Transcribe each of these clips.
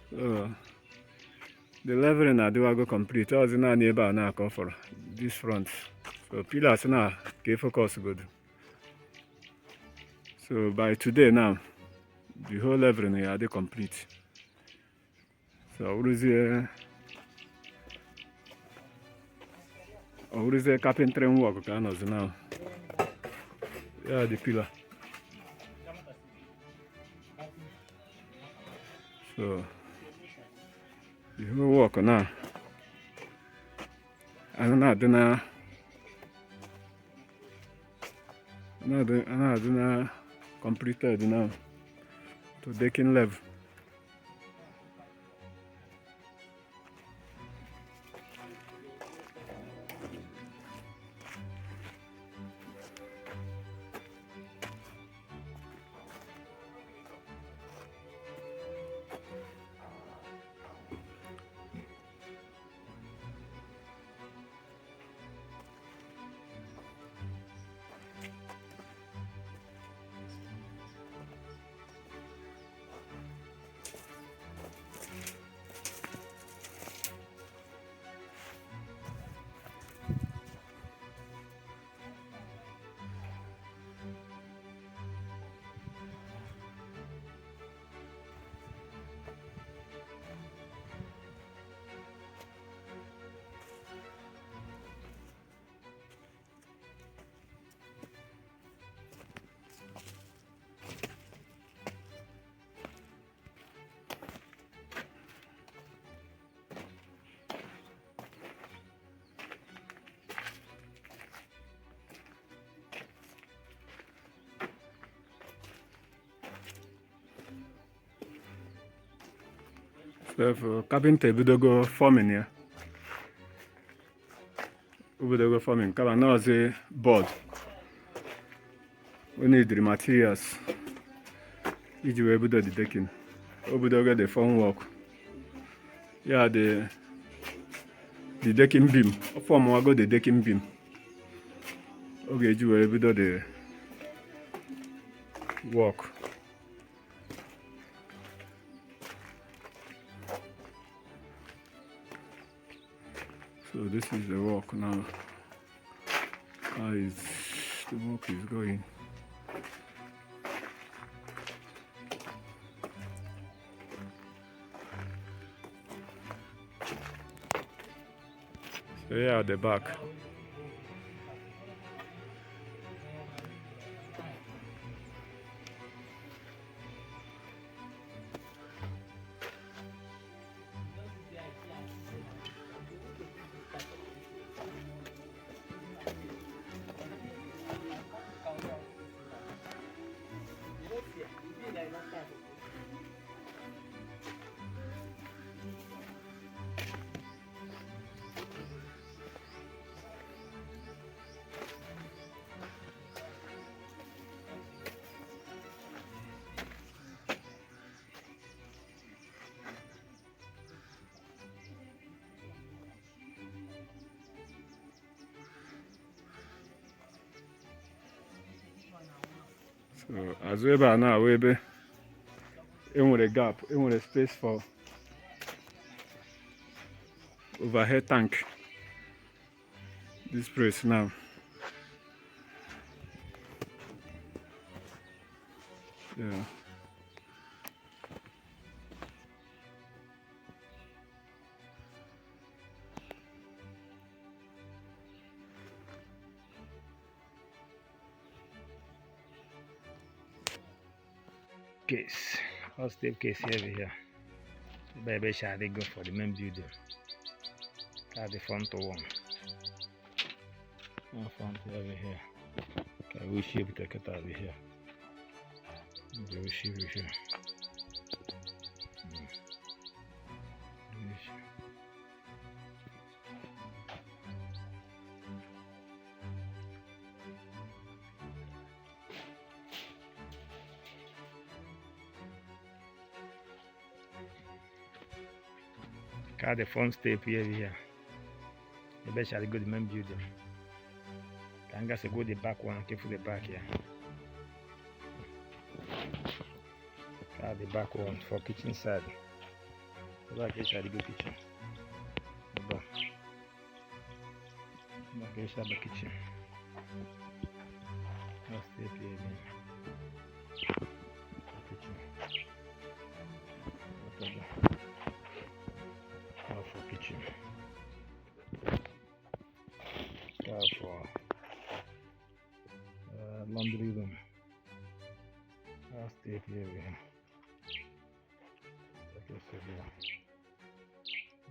So the leveling adịwago complete. Ọzi naanị ebe a na-aka ọ fọrọ this front. So pillars na ka focus godu. So by today now, the whole leveling ya dị complete. So ọ bụrụzie carpentry work ka a nọzi now. Yeah, the pillar. So the whole work now. I'm not completed now to decking level. So carpenter ebidogo forming ya. Ebidogo forming. Kaba now the board. We need the materials. Iji wee bido the decking. Ebidogo the form work. Yeah, the decking beam. Form wago the decking beam. Okay, iji wee bido the work. So this is the work now. How is the work is going? So here at the back. So as ebe a now ebe enwere gap, enwere space for overhead tank. This place now. Yeah. Case. All step case here. The baby shall they go for the main building. That's the front one. Front over here. Okay, we shape take it over here. We shape here. Got the front step here. The best shall go to the main building. Can just go the back one, keep for the back here. Got the back one for kitchen side. Back inside the kitchen. Back inside the kitchen. I'll step here again. Kitchen. Now for kitchen. Now for laundry room. I'll step here again. Okay, so yeah.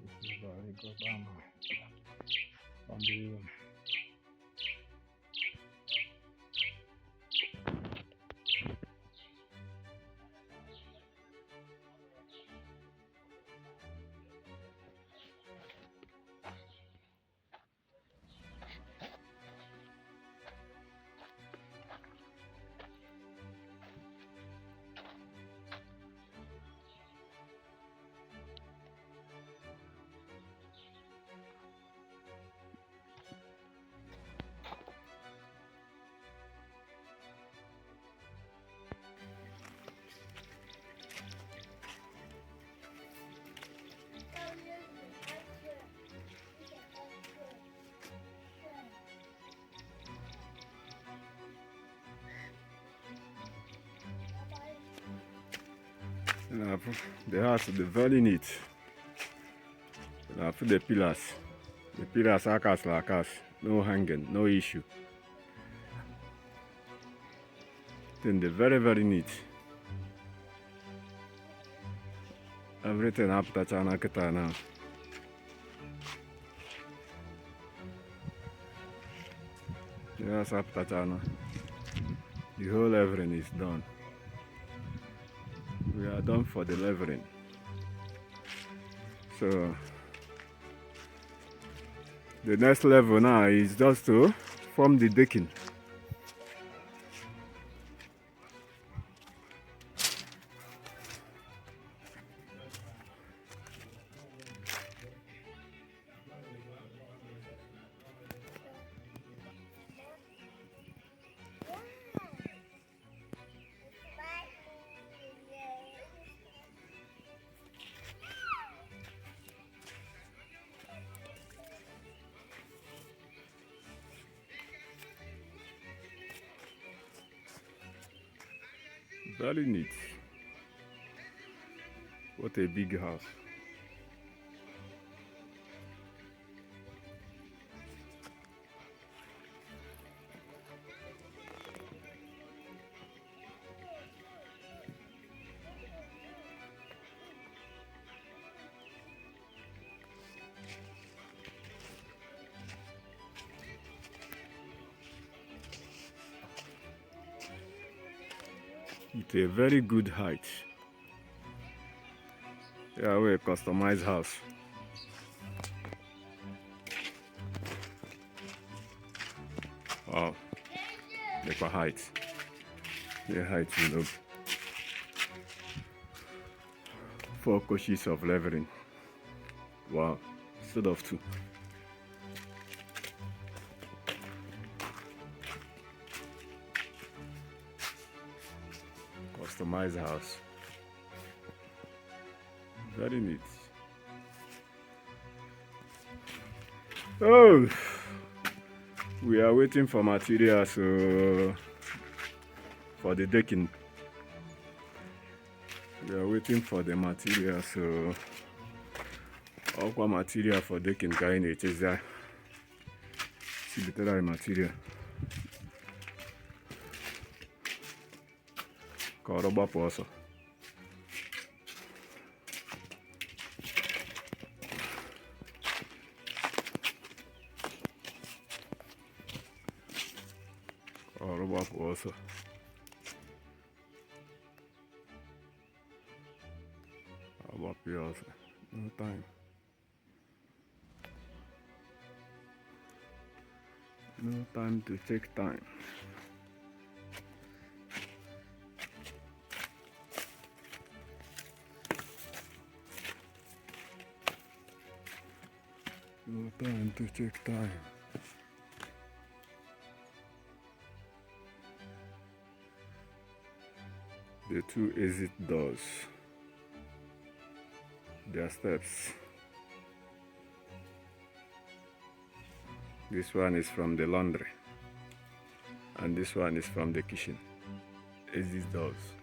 This is very good. Laundry room. The house is very neat. For the pillars. The pillars are cast like us. No hanging, no issue. Then they're very neat. Everything up that channel now. Yes, up that channel. The whole leveling is done. We are done for the leveling. So the next level now is just to form the decking. Very neat. What a big house. It's a very good height. Yeah, we customized house. Wow, look at height. The height, you know. 4 coaches of leveling. Wow, instead of 2. Customized house. Very neat. Oh, we are waiting for materials for the decking. We are waiting for the materials. Aqua material for decking kind it is there. See the material. Rubber also. Rubber also. Rubber also. No time. No time to take time. No time to take time. The 2 exit doors. their steps. This one is from the laundry, and this one is from the kitchen. Is these doors.